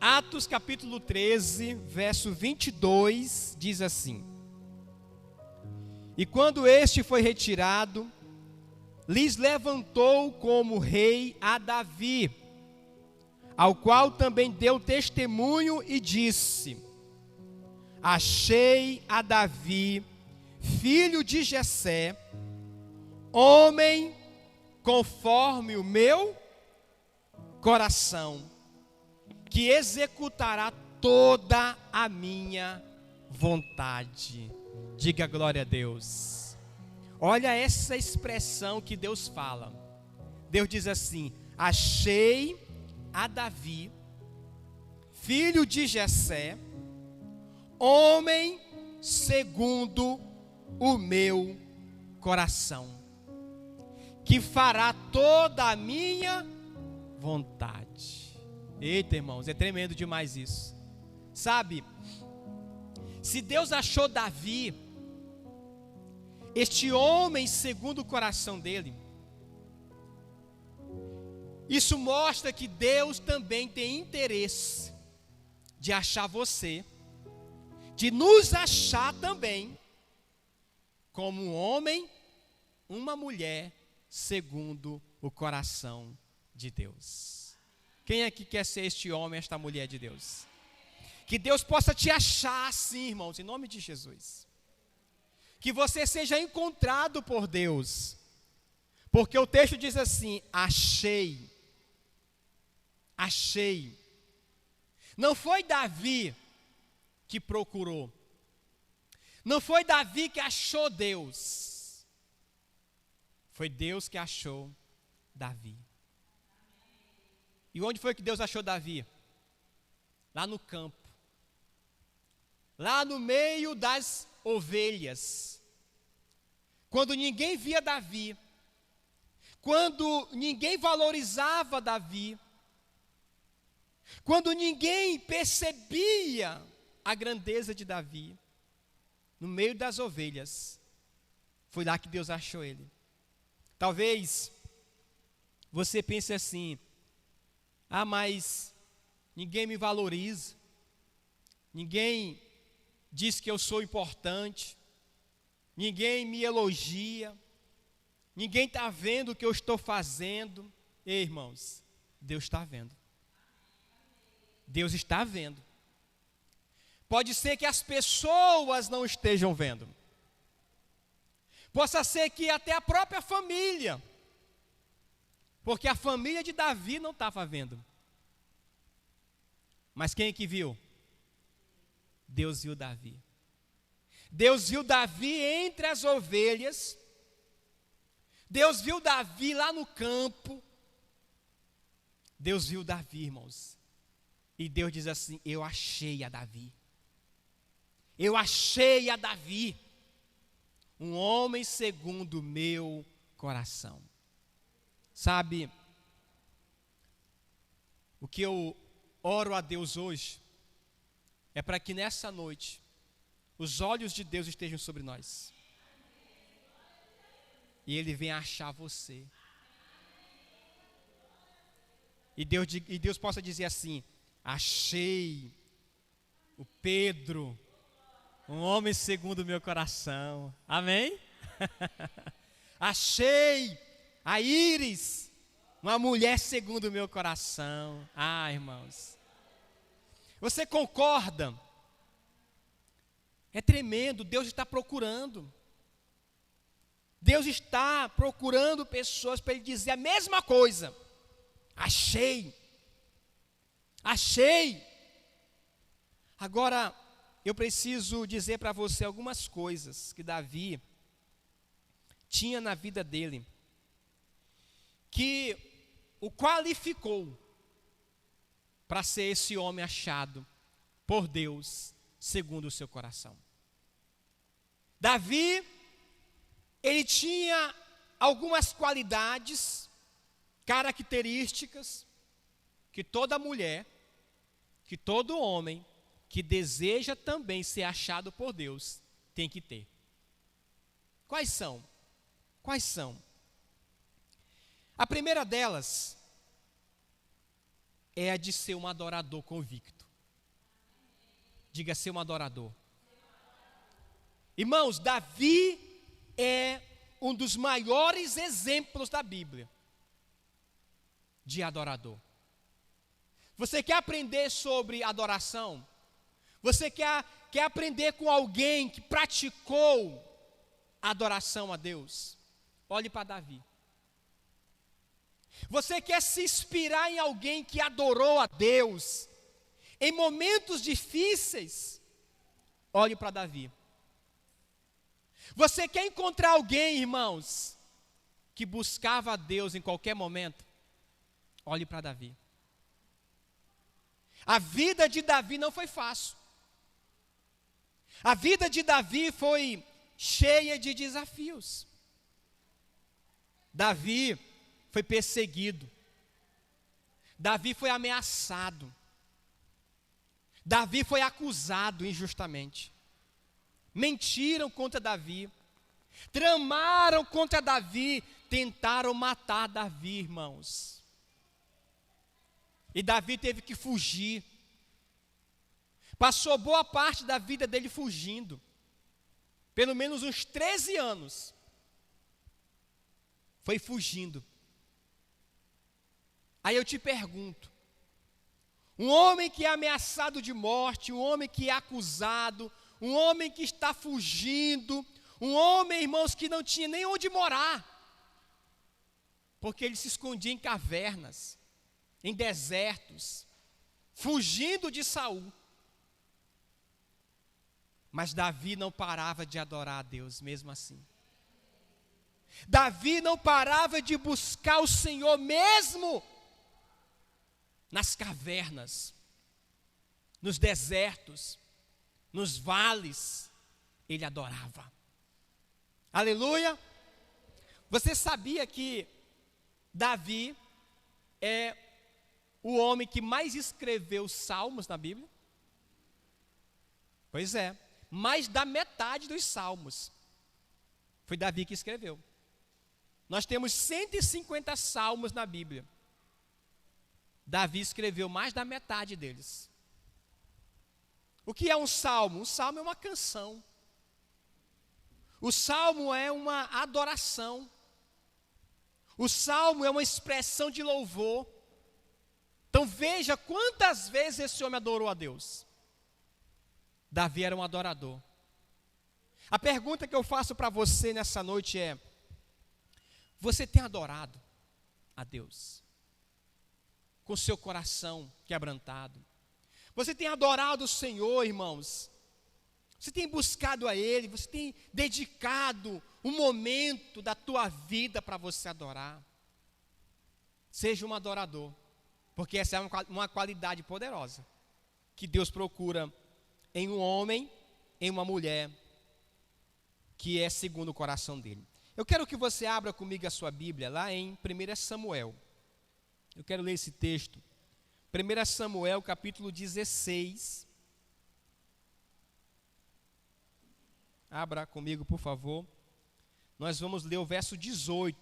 Atos capítulo 13, verso 22, diz assim: E quando este foi retirado, lhes levantou como rei a Davi, ao qual também deu testemunho e disse: Achei a Davi, filho de Jessé, homem conforme o meu coração, que executará toda a minha vontade. Diga glória a Deus. Olha essa expressão que Deus fala. Deus diz assim: achei a Davi, filho de Jessé, homem segundo o meu coração, que fará toda a minha vontade. Eita, irmãos, é tremendo demais isso. Sabe, se Deus achou Davi, este homem segundo o coração dele, isso mostra que Deus também tem interesse de achar você, de nos achar também, como um homem, uma mulher, segundo o coração de Deus. Quem é que quer ser este homem, esta mulher de Deus? Que Deus possa te achar assim, irmãos, em nome de Jesus. Que você seja encontrado por Deus. Porque o texto diz assim: achei. Achei. Não foi Davi que procurou. Não foi Davi que achou Deus. Foi Deus que achou Davi. E onde foi que Deus achou Davi? Lá no campo. Lá no meio das ovelhas. Quando ninguém via Davi. Quando ninguém valorizava Davi. Quando ninguém percebia a grandeza de Davi. No meio das ovelhas. Foi lá que Deus achou ele. Talvez você pense assim: ah, mas ninguém me valoriza, ninguém diz que eu sou importante, ninguém me elogia, ninguém está vendo o que eu estou fazendo. Ei, irmãos, Deus está vendo. Deus está vendo. Pode ser que as pessoas não estejam vendo. Possa ser que até a própria família, porque a família de Davi não estava vendo. Mas quem é que viu? Deus viu Davi. Deus viu Davi entre as ovelhas. Deus viu Davi lá no campo. Deus viu Davi, irmãos. E Deus diz assim: eu achei a Davi. Eu achei a Davi. Um homem segundo o meu coração. Sabe, o que eu oro a Deus hoje é para que nessa noite os olhos de Deus estejam sobre nós e Ele venha achar você. E Deus possa dizer assim: achei o Pedro, um homem segundo o meu coração. Amém? Achei a Íris, uma mulher segundo o meu coração. Ah, irmãos, você concorda? É tremendo. Deus está procurando. Deus está procurando pessoas para Ele dizer a mesma coisa. Achei. Achei. Agora, eu preciso dizer para você algumas coisas que Davi tinha na vida dele, que o qualificou para ser esse homem achado por Deus, segundo o seu coração. Davi, ele tinha algumas qualidades, características, que toda mulher, que todo homem, que deseja também ser achado por Deus, tem que ter. Quais são? Quais são? A primeira delas é a de ser um adorador convicto. Diga, ser um adorador. Irmãos, Davi é um dos maiores exemplos da Bíblia de adorador. Você quer aprender sobre adoração? Você quer aprender com alguém que praticou adoração a Deus? Olhe para Davi. Você quer se inspirar em alguém que adorou a Deus em momentos difíceis? Olhe para Davi. Você quer encontrar alguém, irmãos, que buscava a Deus em qualquer momento? Olhe para Davi. A vida de Davi não foi fácil. A vida de Davi foi cheia de desafios. Davi foi perseguido. Davi foi ameaçado. Davi foi acusado injustamente. Mentiram contra Davi. Tramaram contra Davi. Tentaram matar Davi, irmãos. E Davi teve que fugir. Passou boa parte da vida dele fugindo. Pelo menos uns 13 anos. Foi fugindo. Aí eu te pergunto, um homem que é ameaçado de morte, um homem que é acusado, um homem que está fugindo, um homem, irmãos, que não tinha nem onde morar, porque ele se escondia em cavernas, em desertos, fugindo de Saul. Mas Davi não parava de adorar a Deus mesmo assim. Davi não parava de buscar o Senhor mesmo nas cavernas, nos desertos, nos vales, ele adorava. Aleluia! Você sabia que Davi é o homem que mais escreveu salmos na Bíblia? Pois é, mais da metade dos salmos foi Davi que escreveu. Nós temos 150 salmos na Bíblia. Davi escreveu mais da metade deles. O que é um salmo? Um salmo é uma canção. O salmo é uma adoração. O salmo é uma expressão de louvor. Então veja quantas vezes esse homem adorou a Deus. Davi era um adorador. A pergunta que eu faço para você nessa noite é: você tem adorado a Deus com seu coração quebrantado? Você tem adorado o Senhor, irmãos? Você tem buscado a Ele? Você tem dedicado um momento da tua vida para você adorar? Seja um adorador, porque essa é uma qualidade poderosa que Deus procura em um homem, em uma mulher, que é segundo o coração dele. Eu quero que você abra comigo a sua Bíblia, lá em 1 Samuel. Eu quero ler esse texto. 1 Samuel, capítulo 16. Abra comigo, por favor. Nós vamos ler o verso 18.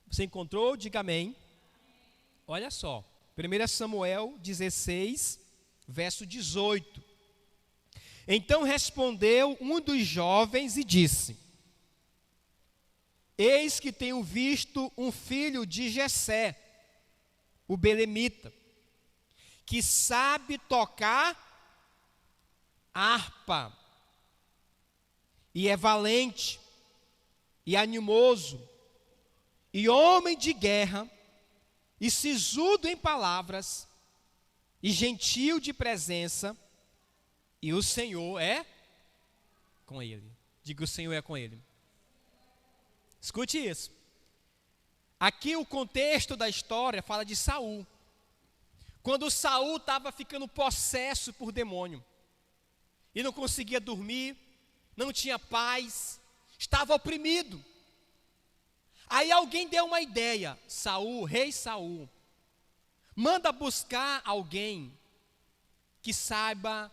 Você encontrou? Diga amém. Olha só, 1 Samuel 16, verso 18. Então respondeu um dos jovens e disse: eis que tenho visto um filho de Jessé, o belemita, que sabe tocar harpa, e é valente, e animoso, e homem de guerra, e sisudo em palavras, e gentil de presença, e o Senhor é com ele. Diga: o Senhor é com ele. Escute isso. Aqui o contexto da história fala de Saul. Quando Saul estava ficando possesso por demônio, e não conseguia dormir, não tinha paz, estava oprimido. Aí alguém deu uma ideia: Saul, rei Saul, manda buscar alguém que saiba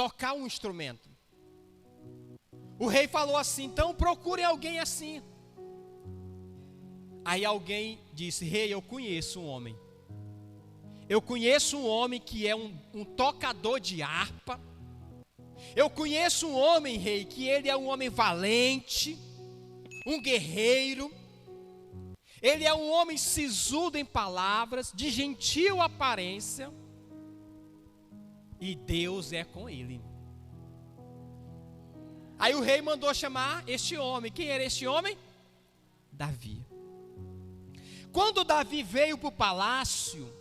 tocar um instrumento. O rei falou assim: então procure alguém assim. Aí alguém disse: rei, eu conheço um homem. Eu conheço um homem que é um tocador de harpa. Eu conheço um homem, rei, que ele é um homem valente, um guerreiro. Ele é um homem sisudo em palavras, de gentil aparência. E Deus é com ele. Aí o rei mandou chamar este homem. Quem era este homem? Davi. Quando Davi veio para o palácio,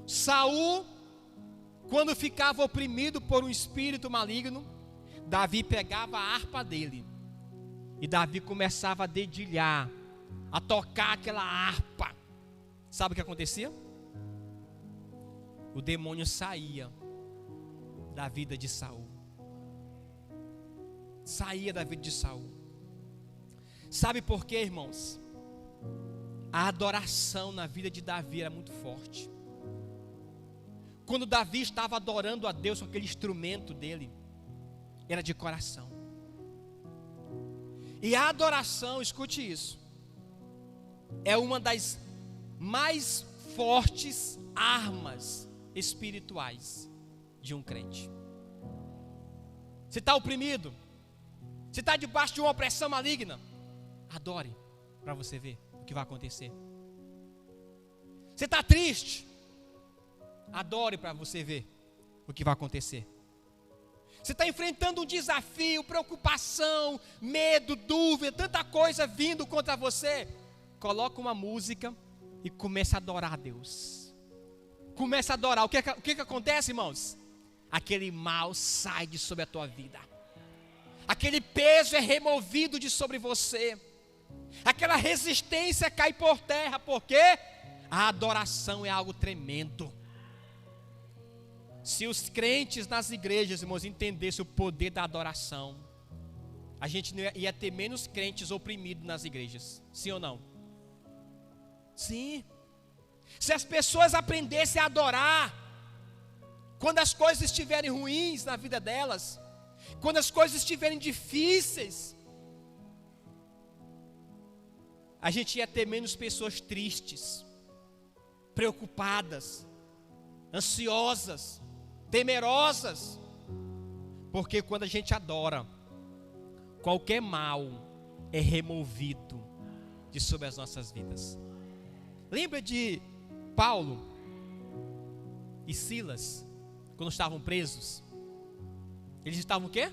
Saul, quando ficava oprimido por um espírito maligno, Davi pegava a harpa dele. E Davi começava a dedilhar, a tocar aquela harpa. Sabe o que acontecia? O demônio saía da vida de Saul. Saía da vida de Saul. Sabe por quê, irmãos? A adoração na vida de Davi era muito forte. Quando Davi estava adorando a Deus com aquele instrumento dele, era de coração. E a adoração, escute isso, é uma das mais fortes armas espirituais de um crente. Você está oprimido? Você está debaixo de uma opressão maligna? Adore, para você ver o que vai acontecer. Você está triste? Adore para você ver o que vai acontecer. Você está enfrentando um desafio, preocupação, medo, dúvida, tanta coisa vindo contra você. Coloca uma música e começa a adorar a Deus. Começa a adorar. O que acontece, irmãos? Aquele mal sai de sobre a tua vida. Aquele peso é removido de sobre você. Aquela resistência cai por terra. Por quê? A adoração é algo tremendo. Se os crentes nas igrejas, irmãos, entendessem o poder da adoração, a gente não ia ter menos crentes oprimidos nas igrejas. Sim ou não? Sim. Se as pessoas aprendessem a adorar, quando as coisas estiverem ruins na vida delas, quando as coisas estiverem difíceis, a gente ia ter menos pessoas tristes, preocupadas, ansiosas, temerosas. Porque quando a gente adora, qualquer mal é removido de sobre as nossas vidas. Lembra de Paulo e Silas, quando estavam presos? Eles estavam o quê?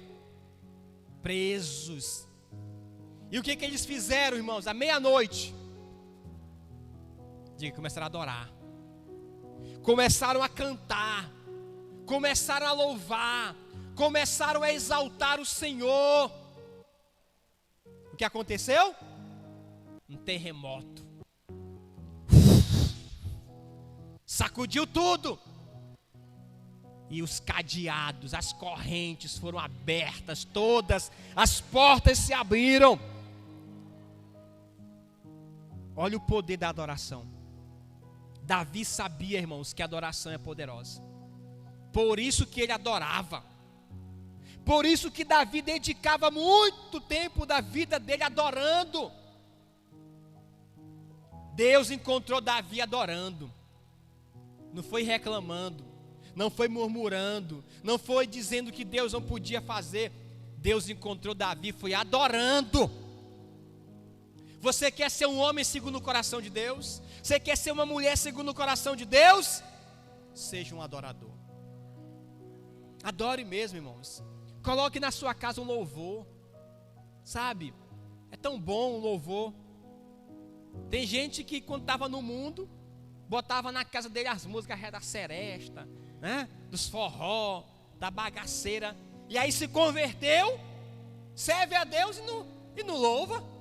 Presos. E o que eles fizeram, irmãos? À meia-noite, começaram a adorar, começaram a cantar, começaram a louvar, começaram a exaltar o Senhor. O que aconteceu? Um terremoto. Sacudiu tudo. E os cadeados, as correntes foram abertas, todas as portas se abriram. Olha o poder da adoração. Davi sabia, irmãos, que a adoração é poderosa. Por isso que ele adorava. Por isso que Davi dedicava muito tempo da vida dele adorando. Deus encontrou Davi adorando. Não foi reclamando, não foi murmurando, não foi dizendo que Deus não podia fazer. Deus encontrou Davi, foi adorando. Você quer ser um homem segundo o coração de Deus? Você quer ser uma mulher segundo o coração de Deus? Seja um adorador. Adore mesmo, irmãos. Coloque na sua casa um louvor. Sabe? É tão bom um louvor. Tem gente que quando estava no mundo, botava na casa dele as músicas da seresta, né? Dos forró, da bagaceira. E aí se converteu, serve a Deus e não louva.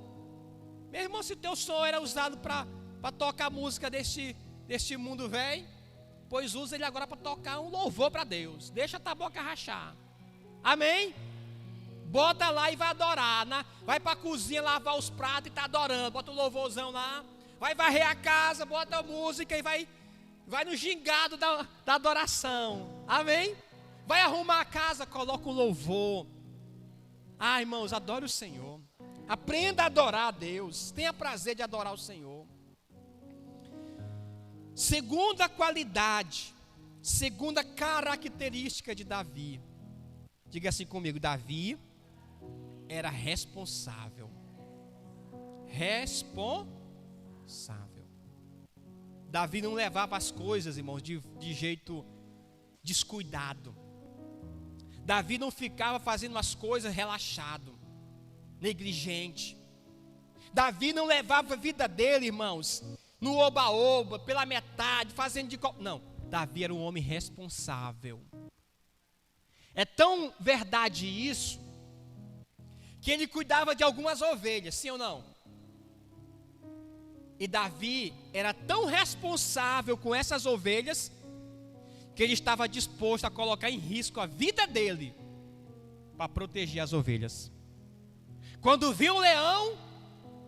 Meu irmão, se teu som era usado para tocar música deste mundo velho, pois usa ele agora para tocar um louvor para Deus. Deixa a tua boca rachar. Amém? Bota lá e vai adorar, né? Vai para a cozinha lavar os pratos e está adorando. Bota um louvorzão lá. Vai varrer a casa, bota a música e vai no gingado da adoração. Amém? Vai arrumar a casa, coloca um louvor. Ah, irmãos, adore o Senhor. Aprenda a adorar a Deus. Tenha prazer de adorar o Senhor. Segunda qualidade, segunda característica de Davi. Diga assim comigo: Davi era responsável. Responsável. Davi não levava as coisas, irmãos, de jeito descuidado. Davi não ficava fazendo as coisas relaxado, negligente. Davi não levava a vida dele, irmãos, no oba-oba, pela metade, fazendo de... Não, Davi era um homem responsável. É tão verdade isso, que ele cuidava de algumas ovelhas, sim ou não? E Davi era tão responsável com essas ovelhas, que ele estava disposto a colocar em risco a vida dele, para proteger as ovelhas. Quando viu um leão,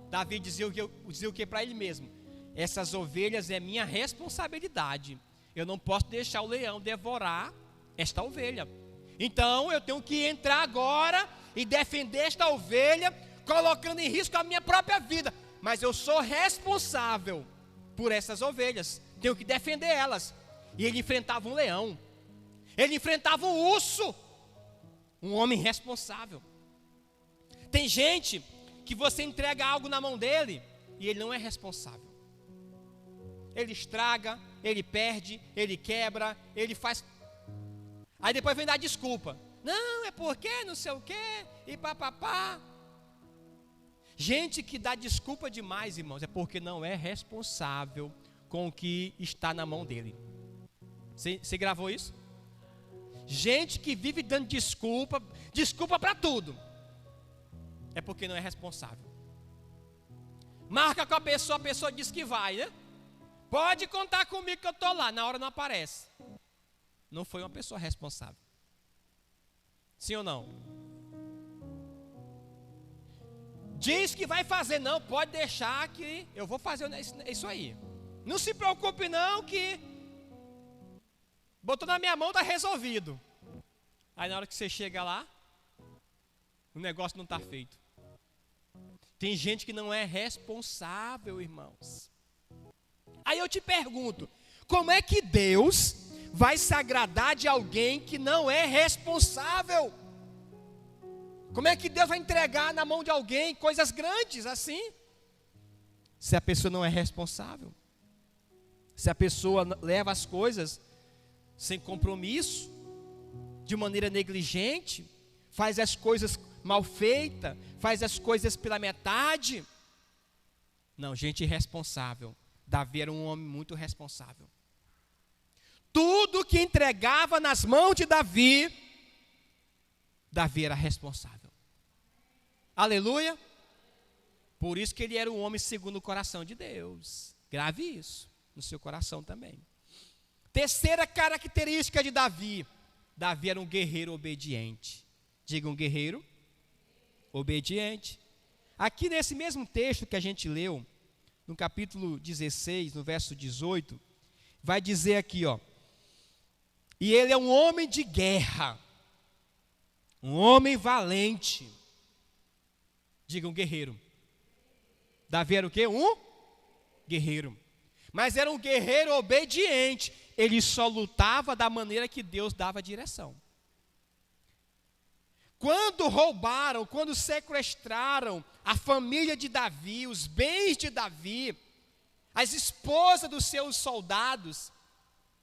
Davi dizia o que para ele mesmo? Essas ovelhas é minha responsabilidade. Eu não posso deixar o leão devorar esta ovelha. Então eu tenho que entrar agora e defender esta ovelha, colocando em risco a minha própria vida. Mas eu sou responsável por essas ovelhas. Tenho que defender elas. E ele enfrentava um leão. Ele enfrentava um urso. Um homem responsável. Tem gente que você entrega algo na mão dele e ele não é responsável. Ele estraga, ele perde, ele quebra, ele faz... Aí depois vem dar desculpa. Não, é porque não sei o quê, e papapá. Gente que dá desculpa demais, irmãos, é porque não é responsável com o que está na mão dele. Você gravou isso? Gente que vive dando desculpa para tudo, é porque não é responsável. Marca com a pessoa diz que vai, né? Pode contar comigo que eu estou lá, na hora não aparece. Não foi uma pessoa responsável. Sim ou não? Diz que vai fazer, não, pode deixar que eu vou fazer isso aí. Não se preocupe não que botou na minha mão, está resolvido. Aí na hora que você chega lá, o negócio não está feito. Tem gente que não é responsável, irmãos. Aí eu te pergunto, como é que Deus vai se agradar de alguém que não é responsável? Como é que Deus vai entregar na mão de alguém coisas grandes assim? Se a pessoa não é responsável. Se a pessoa leva as coisas sem compromisso, de maneira negligente, faz as coisas mal feitas, faz as coisas pela metade. Não, gente irresponsável. Davi era um homem muito responsável. Tudo que entregava nas mãos de Davi, Davi era responsável. Aleluia. Por isso que ele era um homem segundo o coração de Deus. Grave isso no seu coração também. Terceira característica de Davi. Davi era um guerreiro obediente. Diga, um guerreiro obediente. Aqui nesse mesmo texto que a gente leu, no capítulo 16, no verso 18, vai dizer aqui, ó. E ele é um homem de guerra, um homem valente. Diga, um guerreiro. Davi era o quê? Um guerreiro. Mas era um guerreiro obediente. Ele só lutava da maneira que Deus dava a direção. Quando roubaram, quando sequestraram a família de Davi, os bens de Davi, as esposas dos seus soldados,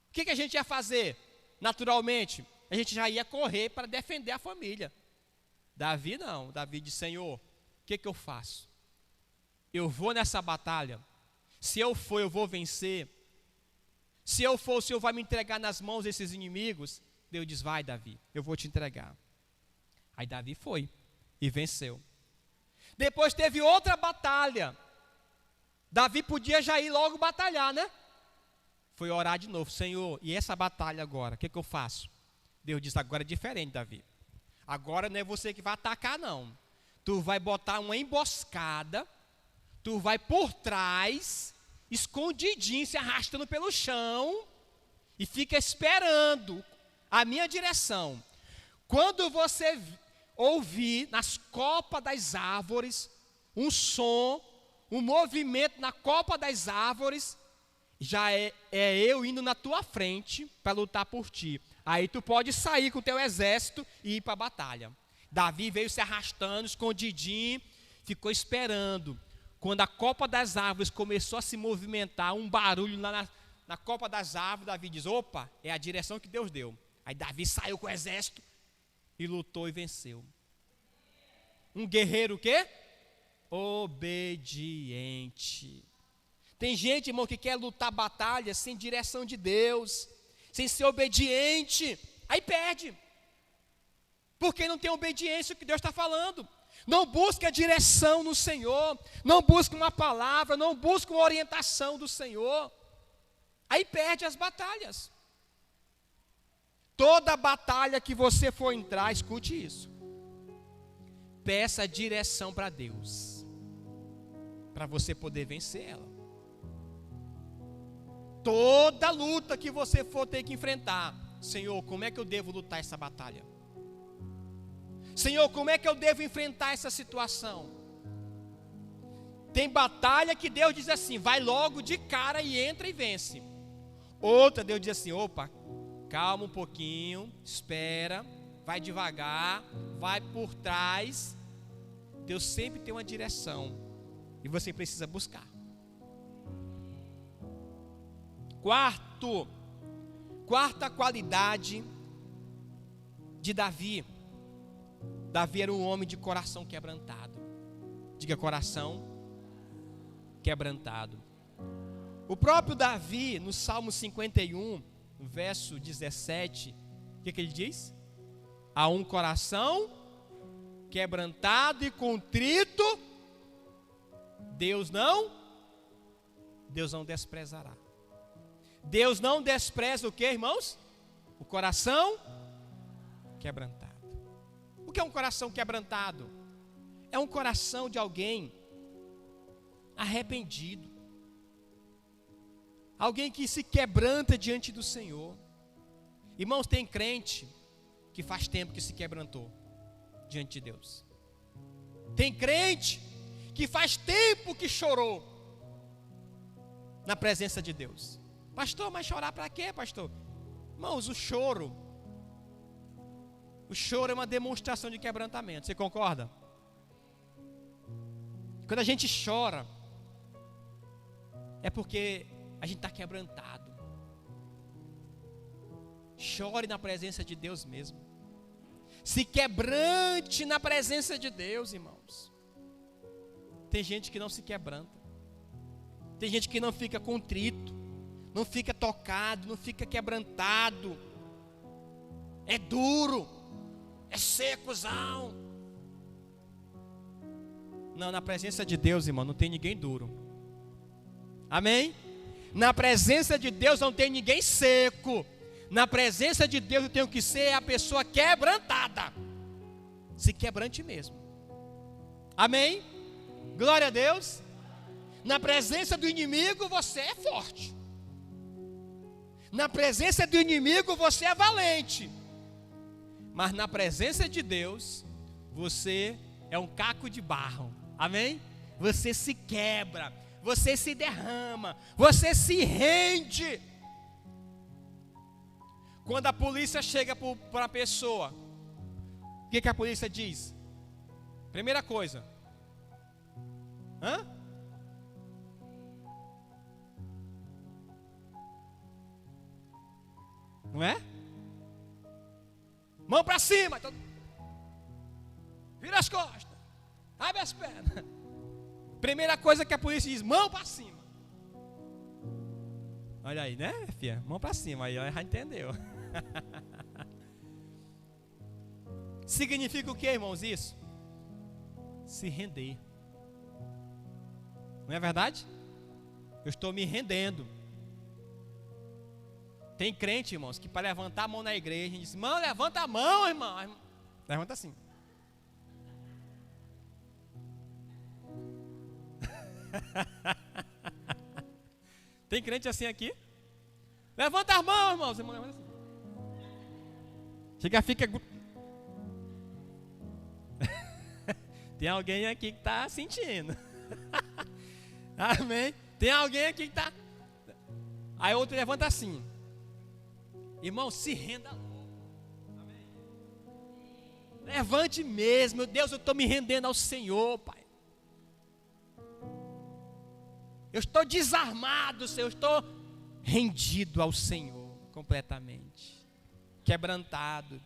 o que a gente ia fazer? Naturalmente, a gente já ia correr para defender a família. Davi não, Davi disse, Senhor, o que eu faço? Eu vou nessa batalha, se eu for eu vou vencer, se eu for o Senhor vai me entregar nas mãos desses inimigos. Deus diz, vai Davi, eu vou te entregar. Aí Davi foi e venceu. Depois teve outra batalha. Davi podia já ir logo batalhar, né? Foi orar de novo, Senhor, e essa batalha agora, o que eu faço? Deus disse, agora é diferente, Davi. Agora não é você que vai atacar, não. Tu vai botar uma emboscada, tu vai por trás, escondidinho, se arrastando pelo chão, e fica esperando a minha direção. Quando você ouvir nas copas das árvores um som, um movimento na copa das árvores, já é eu indo na tua frente para lutar por ti. Aí tu pode sair com o teu exército e ir para a batalha. Davi veio se arrastando, escondidinho, ficou esperando. Quando a copa das árvores começou a se movimentar, um barulho lá na copa das árvores, Davi diz, opa, é a direção que Deus deu. Aí Davi saiu com o exército e lutou e venceu. Um guerreiro o quê? Obediente. Tem gente, irmão, que quer lutar batalhas sem direção de Deus, sem ser obediente, aí perde. Porque não tem obediência ao que Deus está falando. Não busca a direção no Senhor, não busca uma palavra, não busca uma orientação do Senhor. Aí perde as batalhas. Toda batalha que você for entrar, escute isso. Peça direção para Deus, para você poder vencer ela. Toda luta que você for ter que enfrentar, Senhor, como é que eu devo lutar essa batalha? Senhor, como é que eu devo enfrentar essa situação? Tem batalha que Deus diz assim, vai logo de cara e entra e vence. Outra, Deus diz assim, opa, calma um pouquinho, espera, vai devagar, vai por trás. Deus sempre tem uma direção e você precisa buscar. Quarta qualidade de Davi. Davi era um homem de coração quebrantado. Diga, coração quebrantado. O próprio Davi, no Salmo 51, no verso 17, o que ele diz? A um coração quebrantado e contrito, Deus não desprezará. Deus não despreza o que, irmãos? O coração quebrantado. O que é um coração quebrantado? É um coração de alguém arrependido. Alguém que se quebranta diante do Senhor. Irmãos, tem crente que faz tempo que se quebrantou diante de Deus. Tem crente que faz tempo que chorou na presença de Deus. Pastor, mas chorar para quê, pastor? Irmãos, o choro é uma demonstração de quebrantamento. Você concorda? Quando a gente chora, é porque a gente está quebrantado. Chore na presença de Deus mesmo. Se quebrante na presença de Deus, irmãos. Tem gente que não se quebranta. Tem gente que não fica contrito, não fica tocado, não fica quebrantado. É duro, é secozão. Não, na presença de Deus, irmão, não tem ninguém duro. Amém? Na presença de Deus não tem ninguém seco. Na presença de Deus eu tenho que ser a pessoa quebrantada. Se quebrante mesmo. Amém? Glória a Deus. Na presença do inimigo você é forte. Na presença do inimigo você é valente. Mas na presença de Deus você é um caco de barro. Amém? Você se quebra, você se derrama, você se rende. Quando a polícia chega para a pessoa, o que a polícia diz? Primeira coisa, não é? Mão para cima, então, vira as costas, abre as pernas. Primeira coisa que a polícia diz, mão para cima. Olha aí, né, filha? Mão para cima, aí já entendeu. Significa o que, irmãos, isso? Se render. Não é verdade? Eu estou me rendendo. Tem crente, irmãos, que para levantar a mão na igreja, diz, irmão, levanta a mão, irmão. Levanta assim. Tem crente assim aqui? Levanta as mãos, irmãos. Fica. Tem alguém aqui que está sentindo. Amém? Tem alguém aqui que está. Aí outro levanta assim. Irmão, se renda logo. Amém? Levante mesmo. Meu Deus, eu estou me rendendo ao Senhor, Pai. Eu estou desarmado, Senhor. Eu estou rendido ao Senhor completamente. Quebrantado.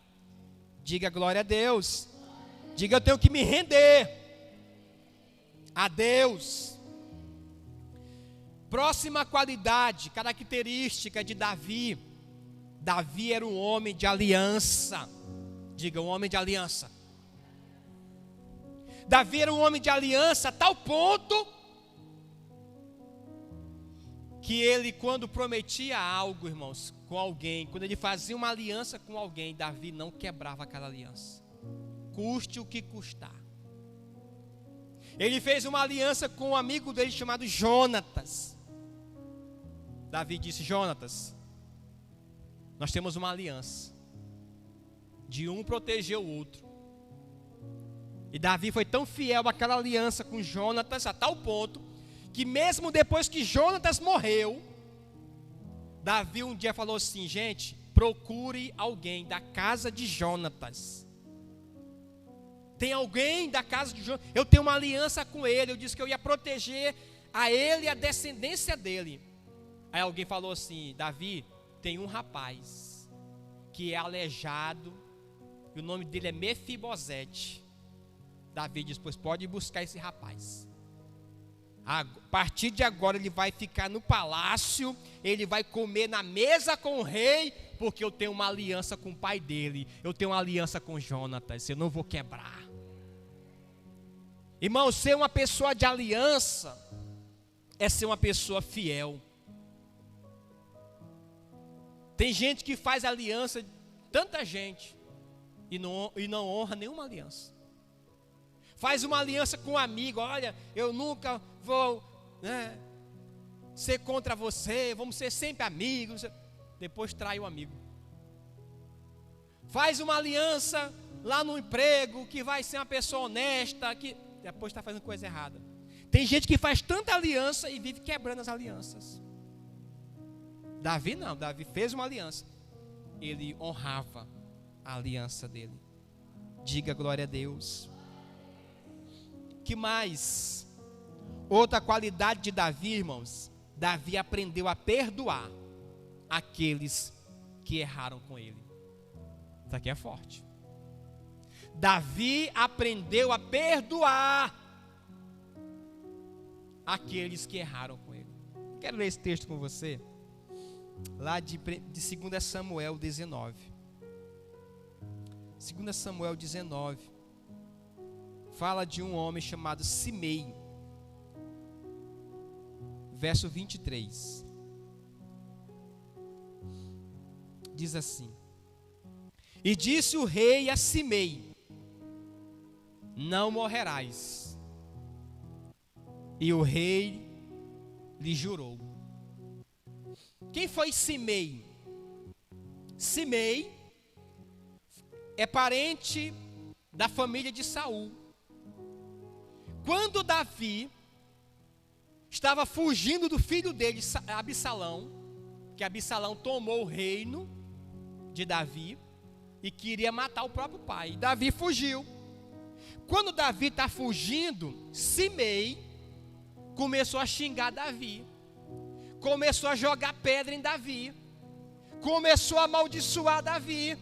Diga glória a Deus. Diga, eu tenho que me render a Deus. Próxima qualidade, característica de Davi. Davi era um homem de aliança. Diga, um homem de aliança. Davi era um homem de aliança a tal ponto que ele, quando prometia algo, irmãos, com alguém, quando ele fazia uma aliança com alguém, Davi não quebrava aquela aliança, custe o que custar. Ele fez uma aliança com um amigo dele chamado Jonatas. Davi disse: Jonatas, nós temos uma aliança de um proteger o outro. E Davi foi tão fiel àquela aliança com Jonatas a tal ponto que mesmo depois que Jonatas morreu, Davi um dia falou assim: gente, procure alguém da casa de Jonatas. Tem alguém da casa de Jonatas? Eu tenho uma aliança com ele. Eu disse que eu ia proteger a ele e a descendência dele. Aí alguém falou assim: Davi, tem um rapaz que é aleijado e o nome dele é Mefibosete. Davi disse: pois pode buscar esse rapaz. A partir de agora ele vai ficar no palácio, ele vai comer na mesa com o rei, porque eu tenho uma aliança com o pai dele, eu tenho uma aliança com Jonatas, eu não vou quebrar. Irmão, ser uma pessoa de aliança é ser uma pessoa fiel. Tem gente que faz aliança, tanta gente, e não honra nenhuma aliança. Faz uma aliança com um amigo: olha, eu nunca vou ser contra você, vamos ser sempre amigos. Depois trai o amigo. Faz uma aliança lá no emprego, que vai ser uma pessoa honesta, que depois está fazendo coisa errada. Tem gente que faz tanta aliança e vive quebrando as alianças. Davi não, Davi fez uma aliança. Ele honrava a aliança dele. Diga glória a Deus. Que mais? Outra qualidade de Davi, irmãos: Davi aprendeu a perdoar aqueles que erraram com ele. Isso aqui é forte. Davi aprendeu a perdoar aqueles que erraram com ele. Quero ler esse texto com você, lá de 2 Samuel 19. 2 Samuel 19 fala de um homem chamado Simei. Verso 23. Diz assim: e disse o rei a Simei: não morrerás. E o rei lhe jurou. Quem foi Simei? Simei é parente da família de Saul. Quando Davi estava fugindo do filho dele, Absalão, que Absalão tomou o reino de Davi e queria matar o próprio pai, Davi fugiu. Quando Davi está fugindo, Simei começou a xingar Davi, começou a jogar pedra em Davi, começou a amaldiçoar Davi.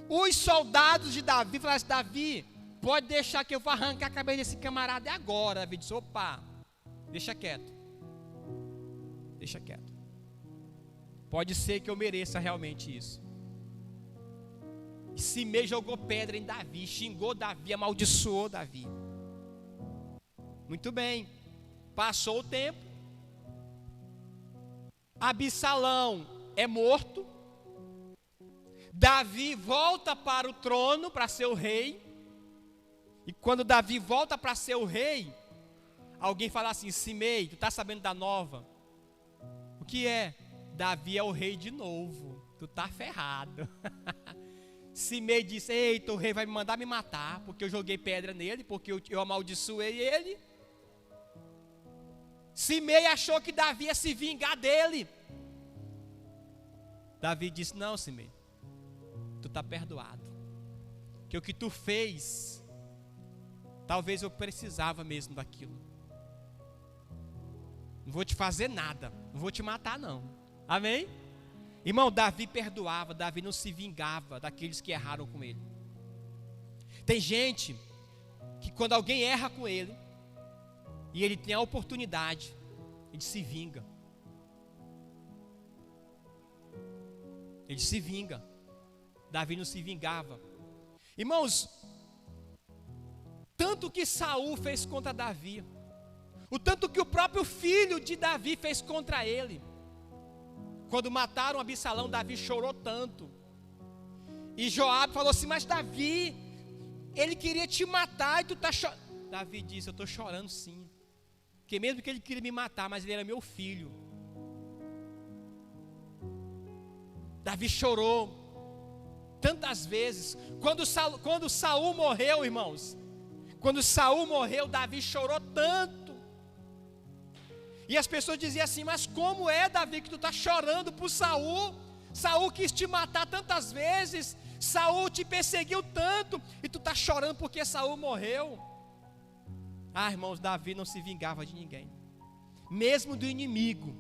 Os soldados de Davi falaram assim: Davi, pode deixar que eu vou arrancar a cabeça desse camarada agora. Davi disse: opa, deixa quieto. Deixa quieto. Pode ser que eu mereça realmente isso. E Simei jogou pedra em Davi, xingou Davi, amaldiçoou Davi. Muito bem. Passou o tempo. Absalão é morto. Davi volta para o trono para ser o rei. E quando Davi volta para ser o rei, alguém fala assim: Simei, tu está sabendo da nova? O que é? Davi é o rei de novo. Tu tu tá ferrado. Simei disse, eita, o rei vai me mandar me matar, porque eu joguei pedra nele, porque eu amaldiçoei ele. Simei achou que Davi ia se vingar dele. Davi disse, não, Simei, tu tá perdoado, que o que tu fez, talvez eu precisava mesmo daquilo. Não vou te fazer nada, não vou te matar não, amém? Irmão, Davi perdoava, Davi não se vingava daqueles que erraram com ele. Tem gente que quando alguém erra com ele, e ele tem a oportunidade, ele se vinga. Ele se vinga. Davi não se vingava. Irmãos, tanto que Saul fez contra Davi, o tanto que o próprio filho de Davi fez contra ele. Quando mataram Absalão, Davi chorou tanto. E Joabe falou assim, mas Davi, ele queria te matar e tu está chorando. Davi disse, eu estou chorando sim. Porque mesmo que ele queria me matar, mas ele era meu filho. Davi chorou tantas vezes. Quando Saul morreu, irmãos, quando Saul morreu, Davi chorou tanto. E as pessoas diziam assim, mas como é, Davi, que tu está chorando por Saul? Saul quis te matar tantas vezes, Saul te perseguiu tanto, e tu está chorando porque Saul morreu. Ah, irmãos, Davi não se vingava de ninguém, mesmo do inimigo,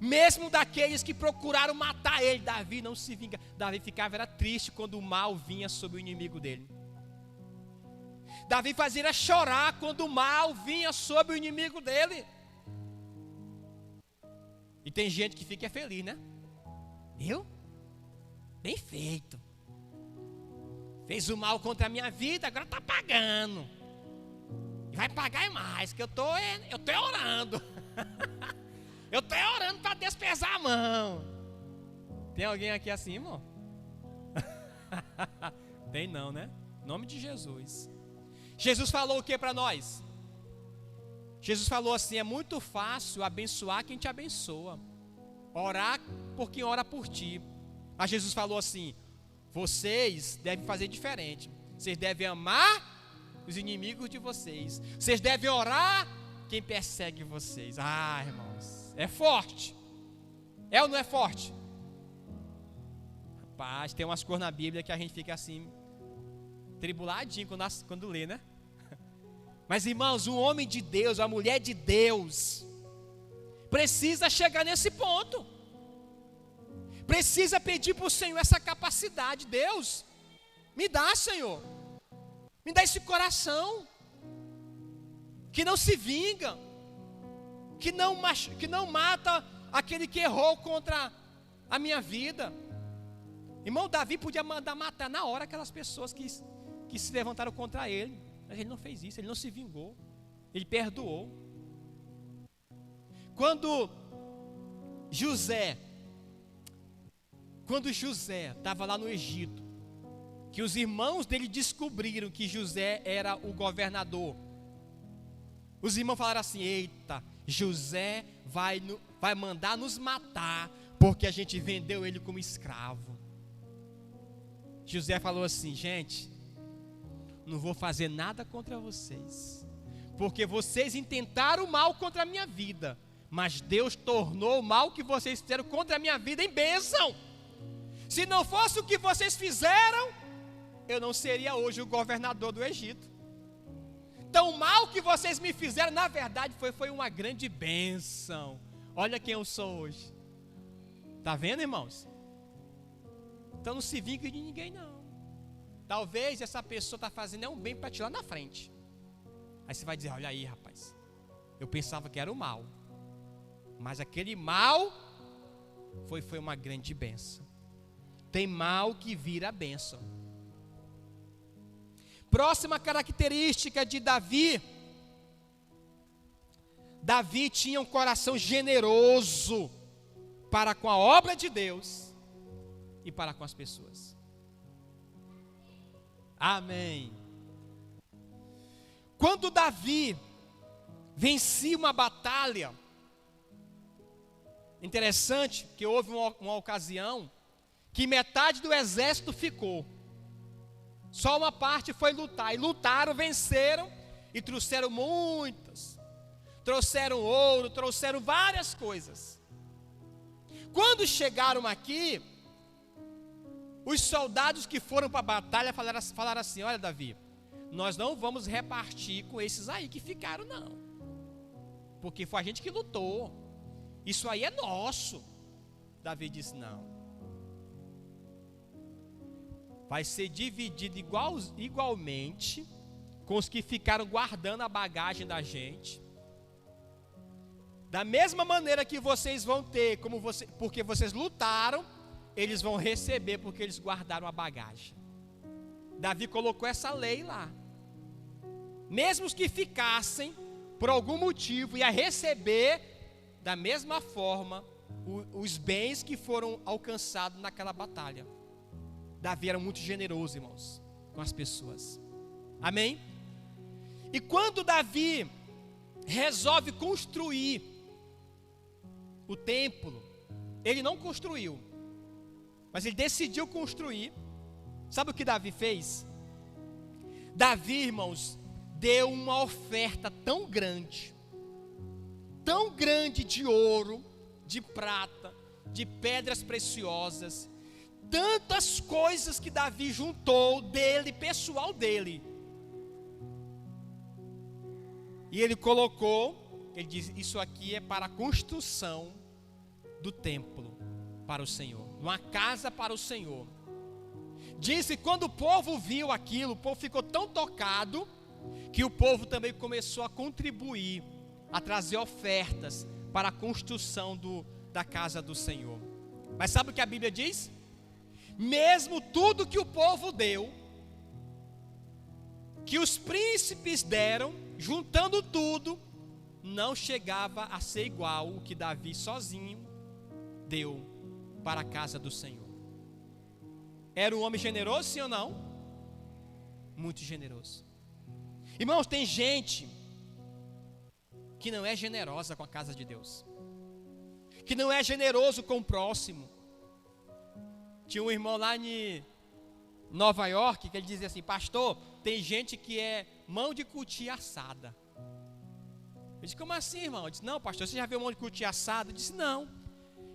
mesmo daqueles que procuraram matar ele. Davi não se vingava. Davi ficava era triste quando o mal vinha sobre o inimigo dele. Davi fazia chorar quando o mal vinha sobre o inimigo dele. E tem gente que fica feliz, né? Eu? Bem feito. Fez o mal contra a minha vida, agora está pagando. E vai pagar mais, que eu tô orando. Eu estou orando para Deus pesar a mão. Tem alguém aqui assim, irmão? Tem não, né? Em nome de Jesus. Jesus falou o que para nós? Jesus falou assim, é muito fácil abençoar quem te abençoa, orar por quem ora por ti. Mas Jesus falou assim, vocês devem fazer diferente. Vocês devem amar os inimigos de vocês. Vocês devem orar quem persegue vocês. Ah, irmãos, é forte. É ou não é forte? Rapaz, tem umas coisas na Bíblia que a gente fica assim, tribuladinho quando lê, né? Mas irmãos, o homem de Deus, a mulher de Deus, precisa chegar nesse ponto. Precisa pedir para o Senhor essa capacidade. Deus, me dá, Senhor. Me dá esse coração que não se vinga, que não mata aquele que errou contra a minha vida. Irmão, Davi podia mandar matar na hora aquelas pessoas que se levantaram contra ele. Mas ele não fez isso, ele não se vingou, ele perdoou. Quando José estava lá no Egito, que os irmãos dele descobriram que José era o governador, os irmãos falaram assim, eita, José vai mandar nos matar, porque a gente vendeu ele como escravo. José falou assim, gente, não vou fazer nada contra vocês, porque vocês intentaram o mal contra a minha vida, mas Deus tornou o mal que vocês fizeram contra a minha vida em bênção. Se não fosse o que vocês fizeram, eu não seria hoje o governador do Egito. Então o mal que vocês me fizeram, na verdade, foi uma grande bênção. Olha quem eu sou hoje. Está vendo, irmãos? Então não se vingue de ninguém não. Talvez essa pessoa está fazendo um bem para te lá na frente. Aí você vai dizer, olha aí, rapaz, eu pensava que era o mal, mas aquele mal foi uma grande bênção. Tem mal que vira bênção. Próxima característica de Davi. Davi tinha um coração generoso para com a obra de Deus e para com as pessoas. Amém. Quando Davi vencia uma batalha, interessante que houve uma ocasião que metade do exército ficou. Só uma parte foi lutar. E lutaram, venceram e trouxeram muitas. Trouxeram ouro, trouxeram várias coisas. Quando chegaram aqui, os soldados que foram para a batalha falaram assim: olha, Davi, nós não vamos repartir com esses aí que ficaram, não. Porque foi a gente que lutou. Isso aí é nosso. Davi disse: não. Vai ser dividido igualmente com os que ficaram guardando a bagagem da gente. Da mesma maneira que vocês vão ter, porque vocês lutaram, eles vão receber porque eles guardaram a bagagem. Davi colocou essa lei lá. Mesmo os que ficassem, por algum motivo, ia receber da mesma forma os bens que foram alcançados naquela batalha. Davi era muito generoso, irmãos, com as pessoas. Amém? E quando Davi resolve construir o templo, ele não construiu, mas ele decidiu construir. Sabe o que Davi fez? Davi, irmãos, deu uma oferta tão grande de ouro, de prata, de pedras preciosas, tantas coisas que Davi juntou dele, pessoal dele. E ele colocou, ele diz: isso aqui é para a construção do templo para o Senhor, uma casa para o Senhor. Disse que quando o povo viu aquilo, o povo ficou tão tocado, que o povo também começou a contribuir, a trazer ofertas para a construção da casa do Senhor. Mas sabe o que a Bíblia diz? Mesmo tudo que o povo deu, que os príncipes deram, juntando tudo, não chegava a ser igual o que Davi sozinho deu para a casa do Senhor. Era um homem generoso, sim ou não? Muito generoso. Irmãos, tem gente que não é generosa com a casa de Deus, que não é generoso com o próximo. Tinha um irmão lá em Nova York que ele dizia assim: pastor, tem gente que é mão de cutia assada. Eu disse: como assim, irmão? Eu disse: não, pastor, você já viu mão de cutia assada? Eu disse: não.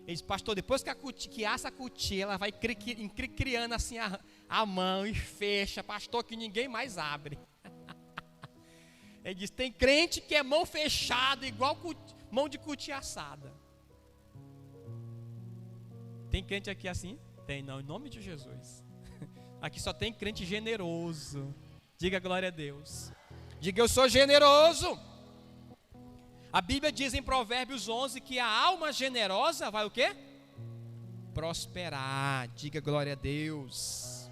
Ele disse: pastor, depois que assa a cutia, ela vai criando assim a mão e fecha, pastor, que ninguém mais abre. Ele disse: tem crente que é mão fechada, igual mão de cutia assada. Tem crente aqui assim? Tem não, em nome de Jesus. Aqui só tem crente generoso. Diga glória a Deus. Diga: eu sou generoso. A Bíblia diz em Provérbios 11 que a alma generosa vai o quê? Prosperar. Diga glória a Deus.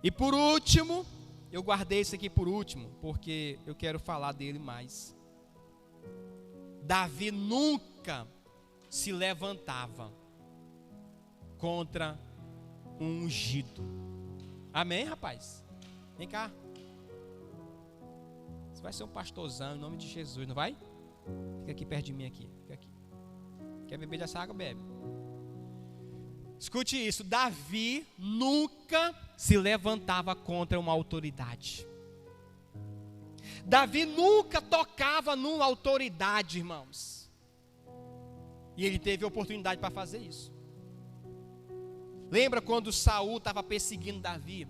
E por último, eu guardei isso aqui por último, porque eu quero falar dele mais. Davi nunca se levantava contra um ungido. Amém, rapaz? Vem cá. Você vai ser um pastorzão em nome de Jesus, não vai? Fica aqui perto de mim aqui. Fica aqui. Quer beber dessa água? Bebe. Escute isso. Davi nunca se levantava contra uma autoridade. Davi nunca tocava numa autoridade, irmãos. E ele teve a oportunidade para fazer isso. Lembra quando Saul estava perseguindo Davi?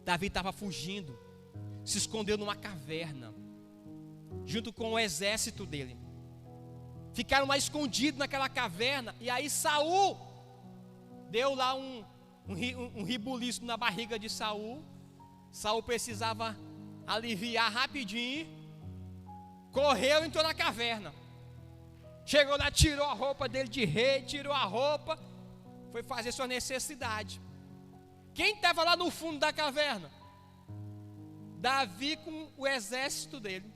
Davi estava fugindo, se escondeu numa caverna, junto com o exército dele. Ficaram lá escondidos naquela caverna. E aí Saul deu lá um ribuliço na barriga de Saul. Saul precisava aliviar rapidinho. Correu e entrou na caverna. Chegou lá, tirou a roupa dele de rei, tirou a roupa, foi fazer sua necessidade. Quem estava lá no fundo da caverna? Davi com o exército dele.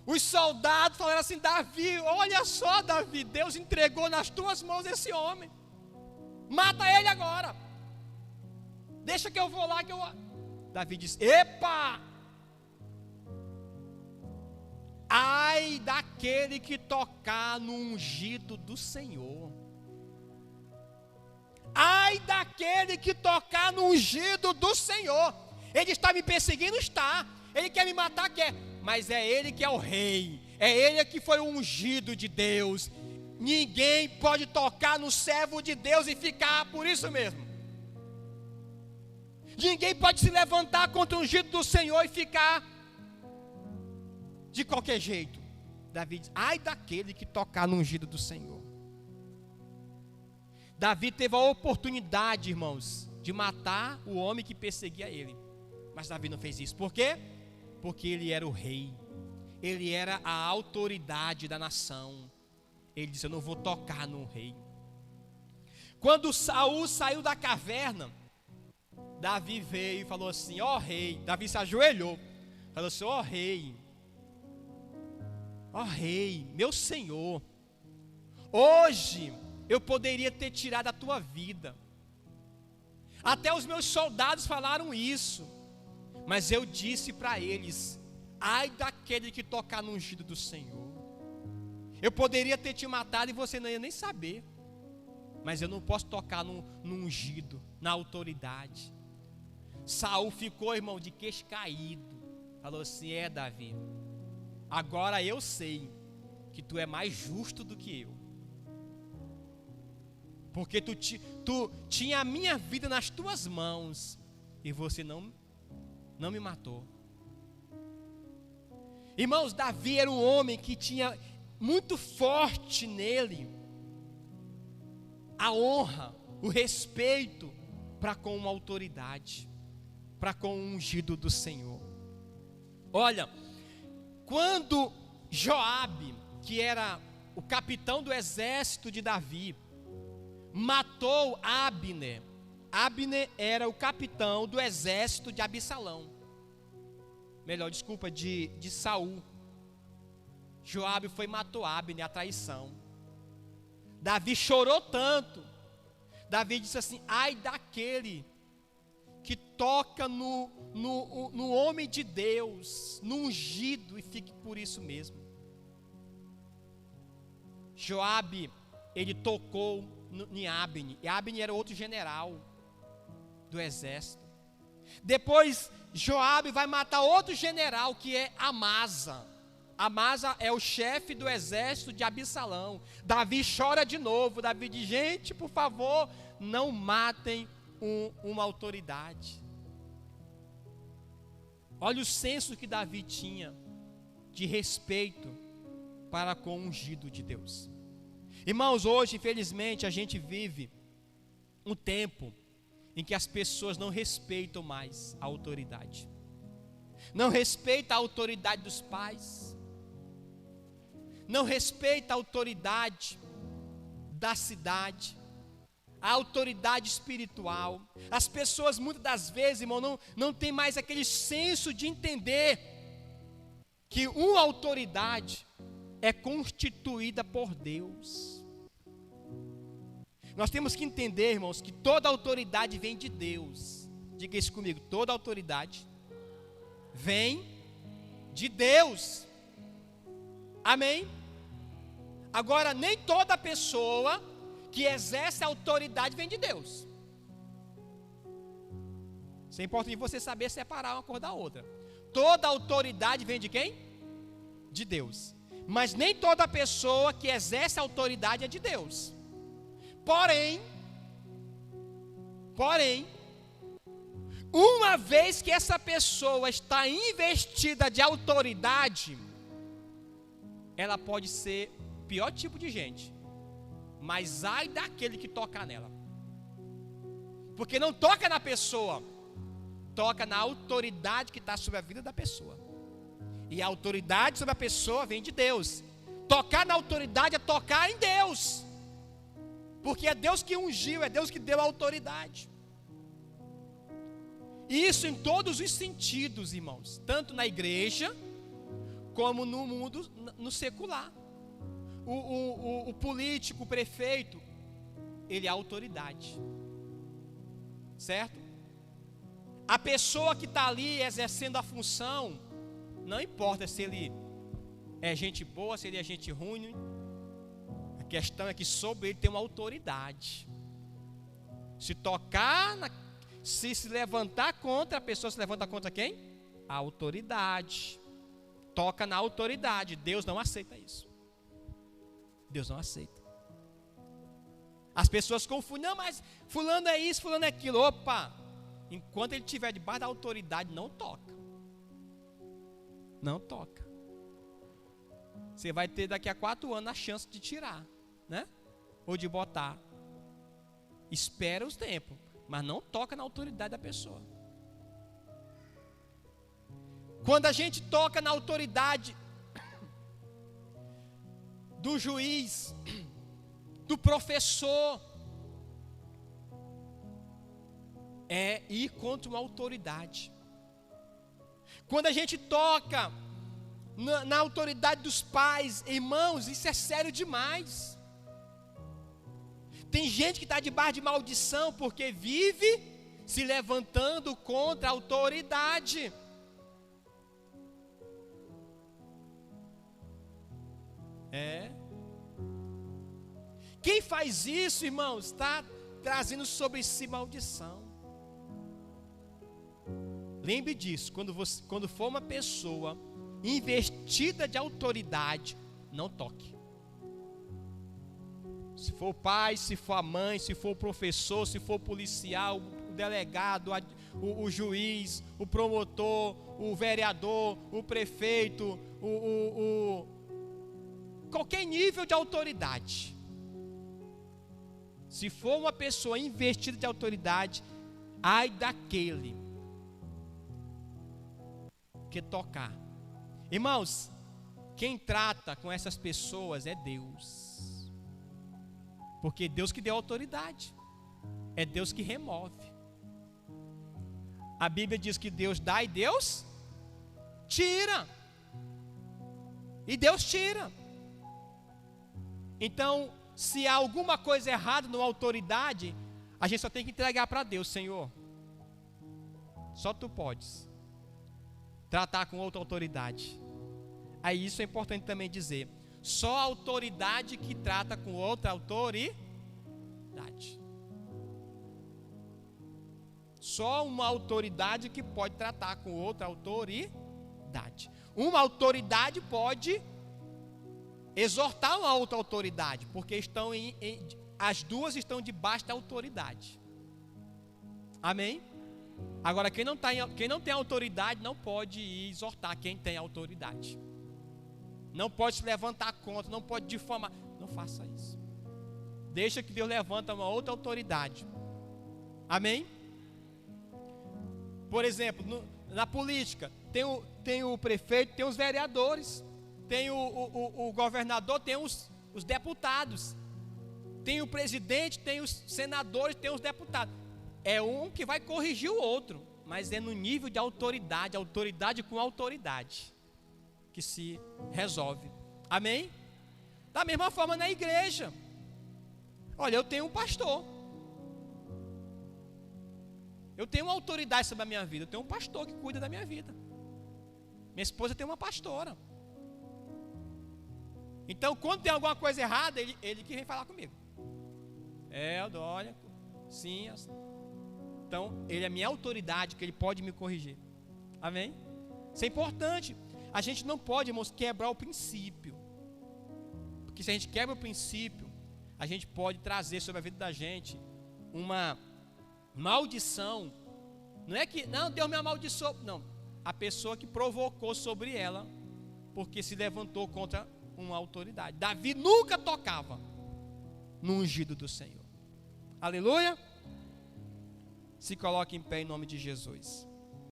Os soldados falaram assim: Davi, olha só, Davi, Deus entregou nas tuas mãos esse homem. Mata ele agora. Deixa que eu vou lá que eu... Davi disse: epa! Ai ai daquele que tocar no ungido do Senhor. Ai daquele que tocar no ungido do Senhor. Ele está me perseguindo? Está. Ele quer me matar? Quer. Mas é ele que é o rei. É ele que foi o ungido de Deus. Ninguém pode tocar no servo de Deus e ficar por isso mesmo. Ninguém pode se levantar contra o ungido do Senhor e ficar de qualquer jeito. Davi diz, ai daquele que tocar no ungido do Senhor. Davi teve a oportunidade, irmãos, de matar o homem que perseguia ele. Mas Davi não fez isso. Por quê? Porque ele era o rei. Ele era a autoridade da nação. Ele disse, eu não vou tocar no rei. Quando Saul saiu da caverna, Davi veio e falou assim, ó rei. Davi se ajoelhou. Falou assim, ó rei, meu senhor, hoje eu poderia ter tirado a tua vida. Até os meus soldados falaram isso. Mas eu disse para eles, ai daquele que tocar no ungido do Senhor. Eu poderia ter te matado e você não ia nem saber. Mas eu não posso tocar no ungido, na autoridade. Saul ficou, irmão, de queixo caído. Falou assim, Davi, agora eu sei que tu é mais justo do que eu. Porque tu tinha a minha vida nas tuas mãos e você não me matou. Irmãos, Davi era um homem que tinha muito forte nele a honra, o respeito para com uma autoridade, para com o ungido do Senhor. Olha, quando Joabe, que era o capitão do exército de Davi, matou Abner. Abner era o capitão do exército de Absalão. De Saul. Joabe foi e matou Abner, a traição. Davi chorou tanto. Davi disse assim, ai daquele que toca no homem de Deus, no ungido, e fique por isso mesmo. Joabe, ele tocou em Abner. E Abner era outro general do exército. Depois Joabe vai matar outro general, que é Amasa. Amasa é o chefe do exército de Absalão. Davi chora de novo. Davi diz, gente, por favor, não matem uma autoridade. Olha o senso que Davi tinha de respeito para com o ungido de Deus. Irmãos, hoje, infelizmente, a gente vive um tempo em que as pessoas não respeitam mais a autoridade. Não respeita a autoridade dos pais. Não respeita a autoridade da cidade, a autoridade espiritual. As pessoas muitas das vezes, irmão, não tem mais aquele senso de entender que uma autoridade é constituída por Deus. Nós temos que entender, irmãos, que toda autoridade vem de Deus. Diga isso comigo, toda autoridade vem de Deus. Amém? Agora, nem toda pessoa que exerce a autoridade vem de Deus. Isso é importante você saber separar uma coisa da outra. Toda autoridade vem de quem? De Deus. Mas nem toda pessoa que exerce a autoridade é de Deus. Porém, uma vez que essa pessoa está investida de autoridade, ela pode ser o pior tipo de gente, mas ai daquele que toca nela. Porque não toca na pessoa, toca na autoridade que está sobre a vida da pessoa. E a autoridade sobre a pessoa vem de Deus. Tocar na autoridade é tocar em Deus. Porque é Deus que ungiu, é Deus que deu a autoridade. E isso em todos os sentidos, irmãos. Tanto na igreja, como no mundo, no secular. O político, o prefeito, ele é autoridade. Certo? A pessoa que está ali exercendo a função, não importa se ele é gente boa, se ele é gente ruim. A questão é que sobre ele tem uma autoridade. Se tocar, se levantar contra, a pessoa se levanta contra quem? A autoridade. Toca na autoridade. Deus não aceita isso. Deus não aceita. As pessoas confundem, não, mas fulano é isso, fulano é aquilo. Opa! Enquanto ele estiver debaixo da autoridade, não toca. Não toca. Você vai ter daqui a 4 anos a chance de tirar, né? Ou de botar. Espera os tempos, mas não toca na autoridade da pessoa. Quando a gente toca na autoridade do juiz, do professor, é ir contra uma autoridade. Quando a gente toca na autoridade dos pais, irmãos, isso é sério demais. Tem gente que está debaixo de maldição porque vive se levantando contra a autoridade. Quem faz isso, irmãos, está trazendo sobre si maldição. Lembre disso, quando for uma pessoa investida de autoridade, não toque. Se for o pai, se for a mãe, se for o professor, se for o policial, o delegado, o juiz, o promotor, o vereador, o prefeito, qualquer nível de autoridade. Se for uma pessoa investida de autoridade, ai daquele que tocar. Irmãos, quem trata com essas pessoas é Deus. Porque é Deus que deu autoridade. É Deus que remove. A Bíblia diz que Deus dá e Deus tira. E Deus tira. Então, se há alguma coisa errada numa autoridade, a gente só tem que entregar para Deus. Senhor, só Tu podes tratar com outra autoridade. Aí isso é importante também dizer. Só a autoridade que trata com outra autoridade. Só uma autoridade que pode tratar com outra autoridade. Uma autoridade pode exortar uma outra autoridade, porque as duas estão debaixo da autoridade. Amém? Agora, quem não tem autoridade não pode exortar quem tem autoridade. Não pode se levantar contra, não pode difamar. Não faça isso. Deixa que Deus levanta uma outra autoridade. Amém? Por exemplo, na política, tem o prefeito, tem os vereadores, tem o governador, tem os deputados, tem o presidente, tem os senadores, tem os deputados. É um que vai corrigir o outro, mas é no nível de autoridade com autoridade, que se resolve. Amém? Da mesma forma na igreja. Olha, eu tenho um pastor. Eu tenho uma autoridade sobre a minha vida. Eu tenho um pastor que cuida da minha vida. Minha esposa tem uma pastora. Então, quando tem alguma coisa errada, ele que vem falar comigo. Olha, sim. Então, ele é minha autoridade, que ele pode me corrigir. Amém? Isso é importante. A gente não pode, irmãos, quebrar o princípio. Porque se a gente quebra o princípio, a gente pode trazer sobre a vida da gente uma maldição. Não é que, não, Deus me amaldiçoou. Não, a pessoa que provocou sobre ela, porque se levantou contra uma autoridade. Davi nunca tocava no ungido do Senhor. Aleluia. Se coloque em pé em nome de Jesus.